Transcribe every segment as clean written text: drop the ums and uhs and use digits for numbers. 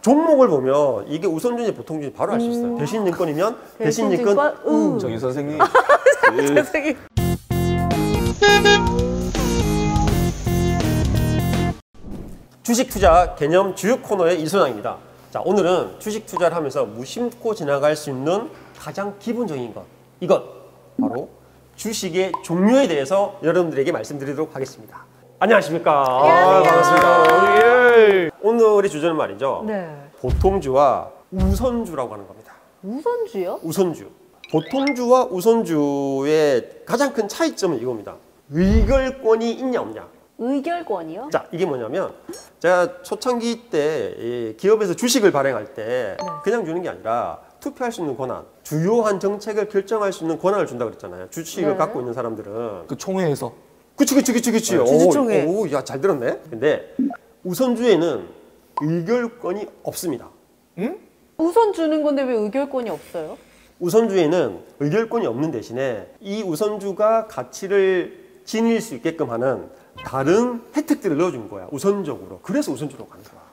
종목을 보면 이게 우선주인지 보통주인지 바로 알 수 있어요. 대신증권이면 대신증권 정인 선생님. 선생님. 주식 투자 개념 주요 코너의 이소영입니다. 자, 오늘은 주식 투자를 하면서 무심코 지나갈 수 있는 가장 기본적인 것, 이것 바로 주식의 종류에 대해서 여러분들에게 말씀드리도록 하겠습니다. 안녕하십니까? 반갑습니다. 예. 오늘의 주제는 말이죠. 네. 보통주와 우선주라고 하는 겁니다. 우선주요? 우선주. 보통주와 우선주의 가장 큰 차이점은 이겁니다. 의결권이 있냐 없냐. 의결권이요? 자, 이게 뭐냐면 제가 초창기 때 기업에서 주식을 발행할 때 그냥 주는 게 아니라 투표할 수 있는 권한, 주요한 정책을 결정할 수 있는 권한을 준다고 그랬잖아요. 주식을 갖고 있는 사람들은. 그 총회에서. 그치. 주주총회. 오, 야, 잘 들었네. 근데 우선주에는 의결권이 없습니다. 응? 우선 주는 건데 왜 의결권이 없어요? 우선주에는 의결권이 없는 대신에 이 우선주가 가치를 지닐 수 있게끔 하는 다른 혜택들을 넣어준 거야, 우선적으로. 그래서 우선주로 가는 거야.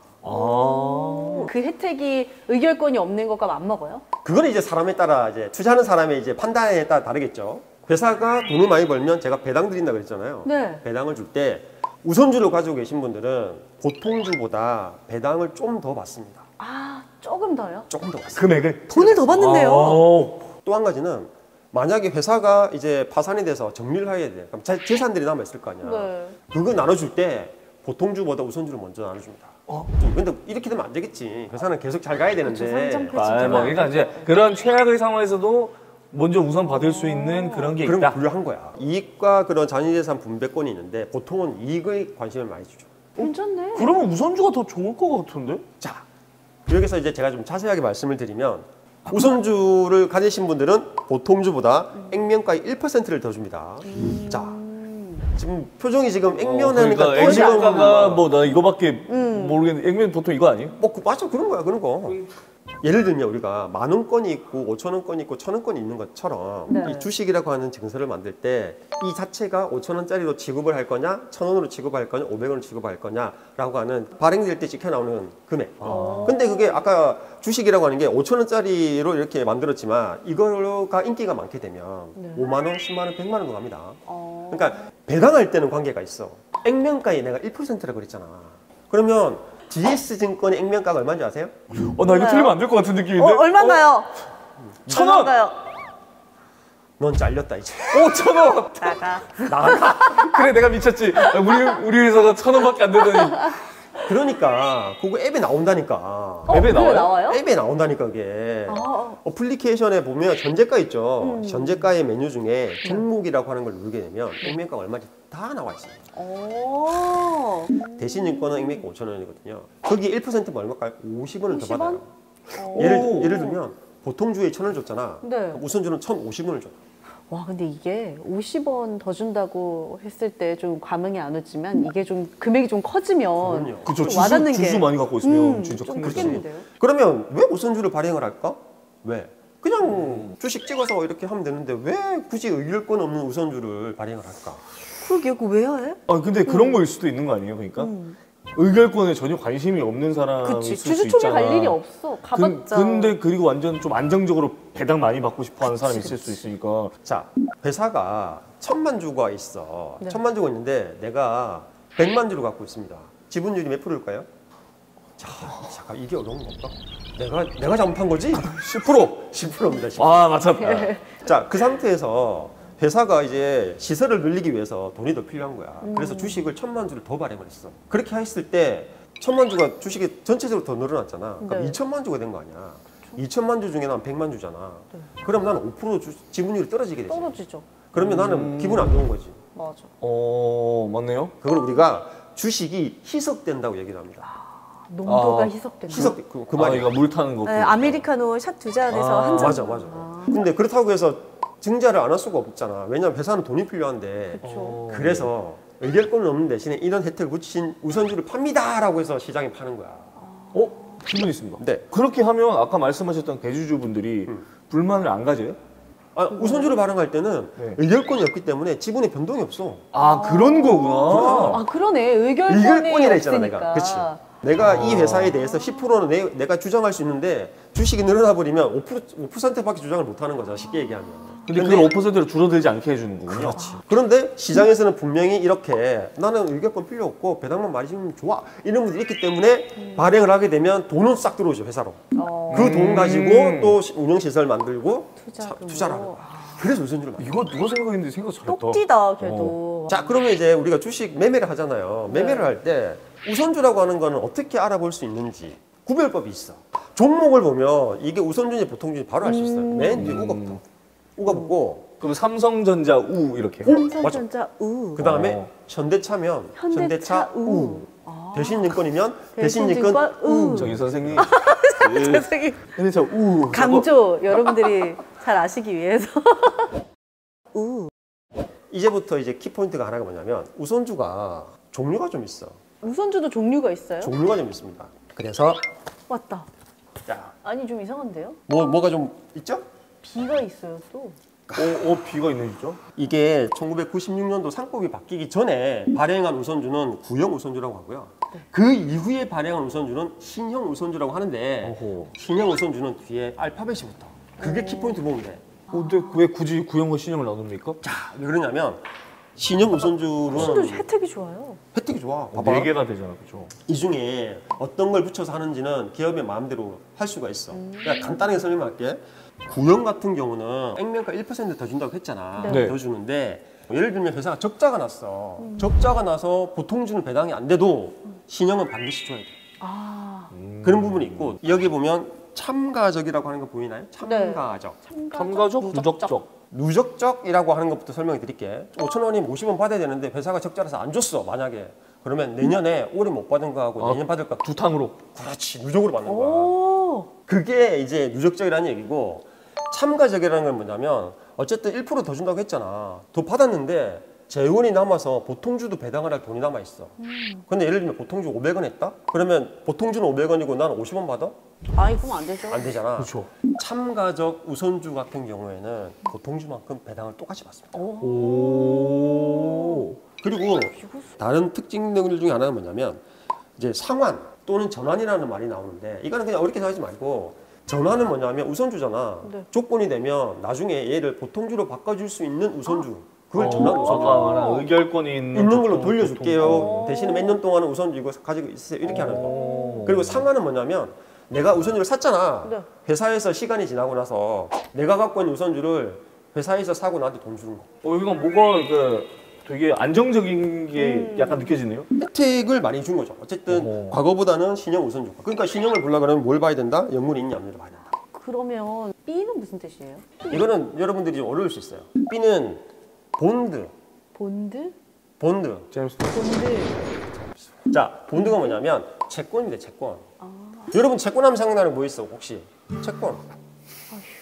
그 혜택이 의결권이 없는 것과 맞먹어요? 그거는 이제 사람에 따라 이제 투자하는 사람의 이제 판단에 따라 다르겠죠. 회사가 돈을 많이 벌면 제가 배당 드린다 그랬잖아요. 네. 배당을 줄 때 우선주를 가지고 계신 분들은 보통주보다 배당을 좀 더 받습니다. 아, 조금 더요? 조금 더 받습니다. 금액을? 돈을 더 받는데요? 또 한 가지는 만약에 회사가 이제 파산이 돼서 정리를 해야 돼. 그럼 재산들이 남아 있을 거 아니야. 네. 그거 나눠줄 때 보통주보다 우선주를 먼저 나눠줍니다. 근데 이렇게 되면 안 되겠지. 회사는 계속 잘 가야 되는데. 그러니까 이제 그런 최악의 상황에서도 먼저 우선 받을 수 있는 그런 게 그럼 있다. 분류한 거야. 이익과 그런 자녀재산 분배권이 있는데 보통은 이익에 관심을 많이 주죠. 괜찮네. 그러면 우선주가 더 좋을 것 같은데? 자, 여기서 이제 제가 좀 자세하게 말씀을 드리면 우선주를 가지신 분들은 보통주보다 액면가의 1%를 더 줍니다. 자, 지금 표정이 지금 액면하니까 그러니까 액면가가 뭐 나 이거밖에 모르겠는데 액면 보통 이거 아니에요? 뭐 맞아, 그런 거야, 그런 거. 예를 들면 우리가 10,000원권이 있고 5,000원권이 있고 1,000원권이 있는 것처럼 네. 이 주식이라고 하는 증서를 만들 때 이 자체가 5,000원짜리로 지급을 할 거냐, 1,000원으로 지급할 거냐, 500원으로 지급할 거냐라고 하는 발행될 때 찍혀 나오는 금액. 근데 그게 아까 주식이라고 하는 게 5,000원짜리로 이렇게 만들었지만 이거가 인기가 많게 되면 5만 원, 10만 원, 100만 원도 갑니다. 그러니까 배당할 때는 관계가 있어. 액면가에 내가 1%라고 그랬잖아. 그러면 GS증권의 액면가가 얼마인지 아세요? 나 이거 틀리면 안 될 것 같은 느낌인데? 얼마인가요? 1,000원! 넌 잘렸다 이제. 5,000원! 나가. 그래 내가 미쳤지. 우리 회사가 1,000원밖에 안 되더니. 그러니까 그거 앱에 나온다니까. 앱에 나와요? 나와요? 앱에 나온다니까 그게. 어플리케이션에 보면 전재가 있죠. 전재가의 메뉴 중에 종목이라고 하는 걸 누르게 되면 액면가가 얼마인지 다 나와 있어요. 대신증권은 액면가 5,000원이거든요. 거기 1%면 얼마일까요? 50원을 더 50원? 받아요. 예를 들면 보통주에 1,000원 줬잖아. 네. 우선주는 1,050원을 줘. 와, 근데 이게 50원 더 준다고 했을 때 좀 감흥이 안 오지만 이게 좀 금액이 좀 커지면 그럼요. 그쵸, 좀 와닿는 게 주수 많이 갖고 있으면 진짜 좀 큰 거지. 크겠는데요? 그러면 왜 우선주를 발행을 할까? 왜? 그냥 주식 찍어서 이렇게 하면 되는데 왜 굳이 의결권 없는 우선주를 발행을 할까? 그러게요, 그거 왜 해? 근데 그런 거일 수도 있는 거 아니에요? 그러니까 의결권에 전혀 관심이 없는 사람이 그치, 있을 수 주주총회 있잖아. 갈 일이 없어. 가봤자. 근데 그리고 완전 좀 안정적으로 배당 많이 받고 싶어하는 사람이 있을 수 있으니까. 자, 회사가 1,000만 주가 있어. 네. 1,000만 주가 있는데 내가 100만 주를 갖고 있습니다. 지분율이 몇 프로일까요? 자, 잠깐 이게 어려운 건가? 내가 잘못한 거지? 10%! 10%입니다. 10%. 맞췄다. 자, 그 상태에서 회사가 이제 시설을 늘리기 위해서 돈이 더 필요한 거야. 그래서 주식을 1,000만 주를 더 발행을 했어. 그렇게 했을 때 1,000만 주가 주식이 전체적으로 더 늘어났잖아. 그럼 네. 2,000만 주가 된 거 아니야. 2,000만 주 중에 난 100만 주잖아. 그럼 나는 5% 지분율이 떨어지게 되지. 떨어지죠. 그러면 나는 기분 안 좋은 거지. 맞아. 맞네요. 그걸 우리가 주식이 희석된다고 얘기를 합니다. 농도가 희석된다. 그 말이. 이거 물 타는 거. 네, 아메리카노 샷 2잔에서 한 잔. 맞아. 근데 그렇다고 해서 증자를 안 할 수가 없잖아. 왜냐면 회사는 돈이 필요한데. 그렇죠. 그래서 의결권은 없는 대신에 이런 혜택을 붙이신 우선주를 팝니다라고 해서 시장에 파는 거야. 질문 있습니다. 네. 그렇게 하면 아까 말씀하셨던 대주주분들이 불만을 안 가져요? 우선주를 발행할 때는 네. 의결권이 없기 때문에 지분의 변동이 없어. 그런 거구나. 그러네. 의결권이 의결권이라 했잖아, 없으니까. 내가. 그치. 내가 이 회사에 대해서 10%는 내가 주장할 수 있는데 주식이 늘어나 버리면 5%밖에 주장을 못 하는 거죠. 쉽게 얘기하면. 근데 그걸 5%로 줄어들지 않게 해주는 거군요. 그렇지. 그런데 시장에서는 분명히 이렇게 나는 의결권 필요 없고 배당만 많이 주면 좋아 이런 분들이 있기 때문에 발행을 하게 되면 돈은 싹 들어오죠 회사로. 그 돈 가지고 또 운영시설 만들고 투자를 하는 거야. 그래서 우선주를 만들어. 이거 누가 생각했는데 생각 잘했다. 똑띠다 걔도. 자 그러면 이제 우리가 주식 매매를 하잖아요. 매매를 할 때 우선주라고 하는 거는 어떻게 알아볼 수 있는지 구별법이 있어. 종목을 보면 이게 우선주인지 보통주인지 바로 알 수 있어요. 맨 뒤에 우가부터. 우가 붙고 그럼 삼성전자 우 이렇게. 삼성전자 우. 그 다음에 현대차면 현대차 우. 대신증권이면 대신증권 우. 정인 선생님. 선생님. 현대차 우. 강조 여러분들이 잘 아시기 위해서. 우. 이제부터 이제 키포인트가 하나가 뭐냐면 우선주가 종류가 좀 있어. 우선주도 종류가 있어요? 종류가 좀 있습니다. 그래서 왔다. 자, 아니 좀 이상한데요? 뭐가 좀 있죠? B가 있어요 또. B가 있네 진짜. 이게 1996년도 상법이 바뀌기 전에 발행한 우선주는 구형 우선주라고 하고요. 그 이후에 발행한 우선주는 신형 우선주라고 하는데 어허. 신형 우선주는 뒤에 알파벳이 붙어. 그게 키포인트 보면 돼. 근데 왜 굳이 구형과 신형을 나눕니까? 자, 왜 그러냐면 신형 우선주는 신도 혜택이 좋아요. 혜택이 좋아. 봐봐. 4개나 되잖아, 그죠? 이 중에 어떤 걸 붙여서 하는지는 기업의 마음대로 할 수가 있어. 그러니까 간단하게 설명할게. 구형 같은 경우는 액면가 1%더 준다고 했잖아. 네. 더 주는데 예를 들면 회사가 적자가 났어. 적자가 나서 보통주는 배당이 안 돼도 신형은 반드시 줘야 돼. 아. 그런 부분이 있고 여기 보면 참가적이라고 하는 거 보이나요? 참가적. 참가적, 누적적. 누적적이라고 하는 것부터 설명해 드릴게. 5천 원이 50원 받아야 되는데 회사가 적자라서 안 줬어. 만약에. 그러면 내년에 올해 못 받은 거하고 내년 받을 거 두 탕으로. 그렇지. 누적으로 받는 거야. 오. 그게 이제 누적적이라는 얘기고 참가적이라는 건 뭐냐면 어쨌든 1%더 준다고 했잖아. 더 받았는데 재원이 남아서 보통주도 배당을 할 돈이 남아 있어. 근데 예를 들면 보통주 500원 했다? 그러면 보통주는 500원이고 나는 50원 받아? 아니 그럼 안 되죠. 안 되잖아. 그렇죠. 참가적 우선주 같은 경우에는 보통주만큼 배당을 똑같이 받습니다. 오. 그리고 다른 특징들 중에 하나는 뭐냐면 이제 상환 또는 전환이라는 말이 나오는데 이거는 그냥 어렵게 생각하지 말고 전환은 뭐냐면 우선주잖아. 네. 조건이 되면 나중에 얘를 보통주로 바꿔줄 수 있는 우선주. 그걸 전환 우선주. 아까 말한 의결권이 있는 걸로 보통, 돌려줄게요. 보통. 대신에 몇 년 동안은 우선주 이거 가지고 있으세요. 이렇게 하는 거. 오. 그리고 상환은 뭐냐면 내가 우선주를 샀잖아. 네. 회사에서 시간이 지나고 나서 내가 갖고 있는 우선주를 회사에서 사고 나한테 돈 주는 거. 이건 뭐가 되게 안정적인 게 약간 느껴지네요. 혜택을 많이 준 거죠. 어쨌든 어허. 과거보다는 신형 우선주. 그러니까 신형을 보려고 하면 뭘 봐야 된다? 영문이 있냐 없냐를 봐야 된다. 그러면 B는 무슨 뜻이에요? 이거는 여러분들이 좀 어려울 수 있어요. B는 본드. 본드? 본드. 제임스. 본드. 자, 본드가 뭐냐면 채권입니다. 채권. 여러분 채권하면 생각나는 뭐 있어? 혹시 채권.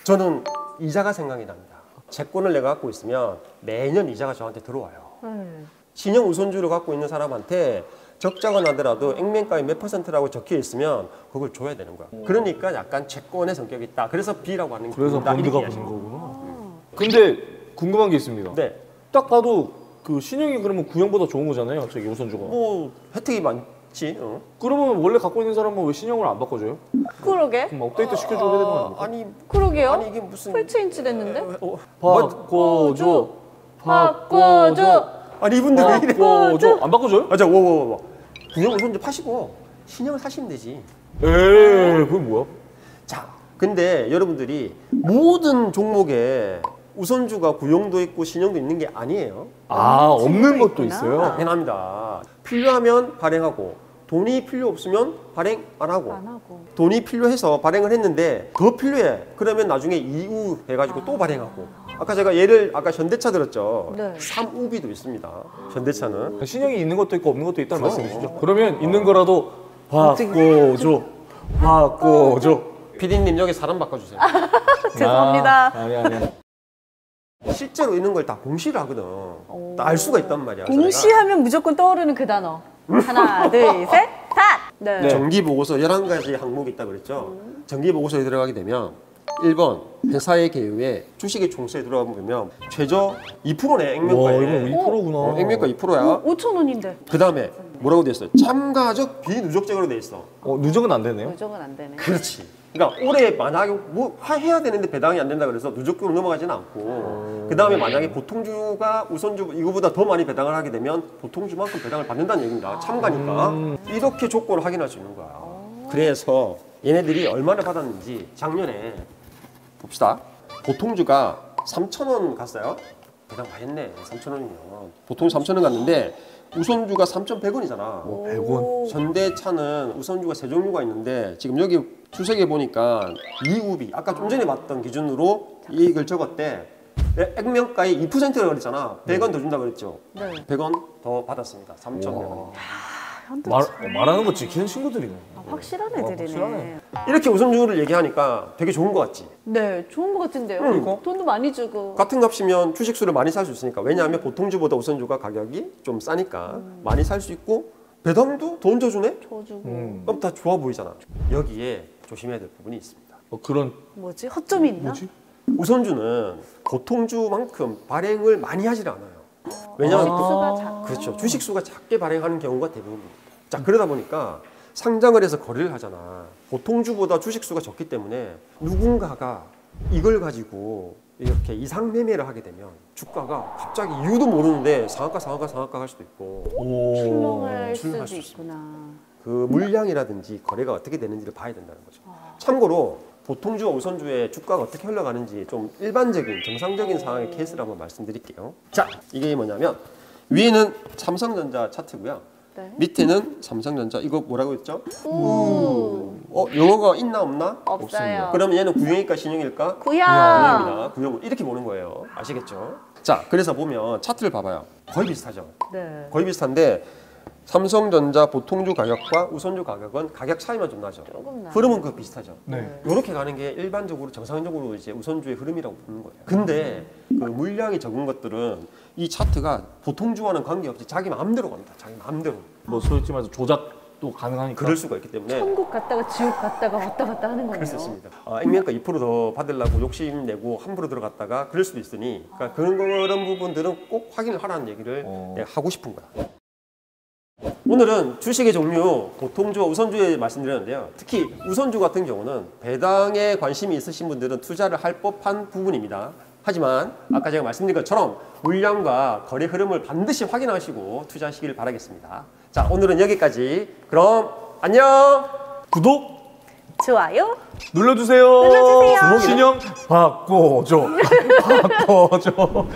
저는 이자가 생각이 납니다. 채권을 내가 갖고 있으면 매년 이자가 저한테 들어와요. 네. 신형 우선주를 갖고 있는 사람한테 적자가 나더라도 액면가에 몇 %라고 적혀 있으면 그걸 줘야 되는 거야. 그러니까 약간 채권의 성격이 있다. 그래서 B라고 하는 그래서 겁니다. 본드가 이렇게 붙은 이야기해요. 거구나. 근데 궁금한 게 있습니다. 네. 딱 봐도 그 신형이 그러면 구형보다 좋은 거잖아요. 저기 우선주가. 뭐 혜택이 많지. 어? 그러면 원래 갖고 있는 사람은 왜 신형을 안 바꿔줘요? 그러게. 그럼 업데이트 시켜줘야 되는 거 아닙니까? 아니, 그러게요. 아니 이게 무슨 풀체인지 됐는데? 바꿔줘. 바꿔줘. 아니 이분들 왜 이래? 바꿔줘. 안 바꿔줘요? 아, 자, 뭐. 구형 우선주 파시고 신형을 사시면 되지. 에이, 그게 뭐야? 자, 근데 여러분들이 모든 종목에 우선주가 구형도 있고 신형도 있는 게 아니에요. 없는 것도 있구나. 있어요. 당연합니다. 필요하면 발행하고 돈이 필요 없으면 발행 안 하고 안 하고. 돈이 필요해서 발행을 했는데 더 필요해. 그러면 나중에 이우 해가지고 또 발행하고. 아까 제가 예를 아까 현대차 들었죠. 네. 3우비도 있습니다. 현대차는. 신형이 있는 것도 있고 없는 것도 있다는 말씀이시죠? 그러면 있는 거라도 바꿔줘. 바꿔줘. PD님 여기 사람 바꿔주세요. 죄송합니다. 아니야. 실제로 있는 걸 다 공시를 하거든. 다 알 수가 있단 말이야. 그래서 공시하면 무조건 떠오르는 그 단어. 하나, 둘, 셋, 탓! 네. 내가 정기 보고서 11가지 항목이 있다고 그랬죠. 정기 보고서에 들어가게 되면 1번 회사의 개요에 주식의 총수에 들어가 보면 최저 2%네 와, 액면가에. 이거 2%구나. 액면가 2%야. 5,000원인데. 그 다음에 뭐라고 돼 있어요? 참가적 비누적적으로 돼 있어. 누적은 안 되네요. 누적은 안 되네. 그렇지. 그러니까 올해 만약에 뭐 해야 되는데 배당이 안 된다 그래서 누적금으로 넘어가지는 않고 그 다음에 만약에 보통주가 우선주 이거보다 더 많이 배당을 하게 되면 보통주만큼 배당을 받는다는 얘기입니다. 참가니까 이렇게 조건을 확인할 수 있는 거야. 그래서 얘네들이 얼마나 받았는지 작년에 봅시다. 보통주가 3,000원 갔어요. 배당 많이 했네. 3,000원이면 보통 3,000원 갔는데 우선주가 3,100원이잖아. 100원. 현대차는 우선주가 세 종류가 있는데 지금 여기 주석에 보니까 이우비 아까 좀 전에 봤던 기준으로 이익을 적었대. 액면가의 2%라고 그랬잖아. 100원 더 준다고 그랬죠. 네. 100원 더 받았습니다. 3,100원. 말하는 거 지키는 친구들이네. 확실한 애들이네. 확실하네. 이렇게 우선주를 얘기하니까 되게 좋은 것 같지. 네, 좋은 것 같은데요. 그러니까. 돈도 많이 주고. 같은 값이면 주식수를 많이 살 수 있으니까. 왜냐하면 보통주보다 우선주가 가격이 좀 싸니까 많이 살 수 있고 배당도 더 얹어주네? 줘주고. 그럼 다 좋아 보이잖아. 여기에 조심해야 될 부분이 있습니다. 그런 뭐지? 허점이 있나? 뭐지? 우선주는 보통주만큼 발행을 많이 하질 않아요. 왜냐하면 수가 작. 그렇죠. 주식수가 작게 발행하는 경우가 대부분입니다. 자, 그러다 보니까 상장을 해서 거래를 하잖아. 보통주보다 주식수가 적기 때문에 누군가가 이걸 가지고 이렇게 이상 매매를 하게 되면 주가가 갑자기 이유도 모르는데 상한가 할 수도 있고 출렁할 출렁할 수도 수 있구나. 그 물량이라든지 거래가 어떻게 되는지를 봐야 된다는 거죠. 참고로 보통주와 우선주의 주가가 어떻게 흘러가는지 좀 일반적인 정상적인 상황의 케이스를 한번 말씀드릴게요. 자, 이게 뭐냐면 위에는 삼성전자 차트고요. 네. 밑에는 삼성전자 이거 뭐라고 했죠? 영어가 있나 없나? 없어요. 그러면 얘는 구형일까 신형일까? 구형. 구형입니다. 구형 이렇게 보는 거예요. 아시겠죠? 자, 그래서 보면 차트를 봐봐요. 거의 비슷하죠. 네. 거의 비슷한데 삼성전자 보통주 가격과 우선주 가격은 가격 차이만 좀 나죠. 조금 나요. 흐름은 그 비슷하죠. 네. 이렇게 가는 게 일반적으로 정상적으로 이제 우선주의 흐름이라고 보는 거예요. 근데 그 물량이 적은 것들은 이 차트가 보통주와는 관계없이 자기 마음대로 갑니다. 자기 마음대로. 뭐 솔직히 말해서 조작도 가능하니까. 그럴 수가 있기 때문에 천국 갔다가 지옥 갔다가 왔다 갔다 하는 거예요. 그럴 수 있습니다. 액면가 2%더 받으려고 욕심내고 함부로 들어갔다가 그럴 수도 있으니 그러니까 그런 부분들은 꼭 확인을 하라는 얘기를 내가 하고 싶은 거야. 오늘은 주식의 종류, 보통주와 우선주에 말씀드렸는데요. 특히 우선주 같은 경우는 배당에 관심이 있으신 분들은 투자를 할 법한 부분입니다. 하지만 아까 제가 말씀드린 것처럼 물량과 거래 흐름을 반드시 확인하시고 투자하시길 바라겠습니다. 자, 오늘은 여기까지. 그럼 안녕! 구독 좋아요. 눌러주세요. 눌러주세요. 신형 바꿔줘. 바꿔줘.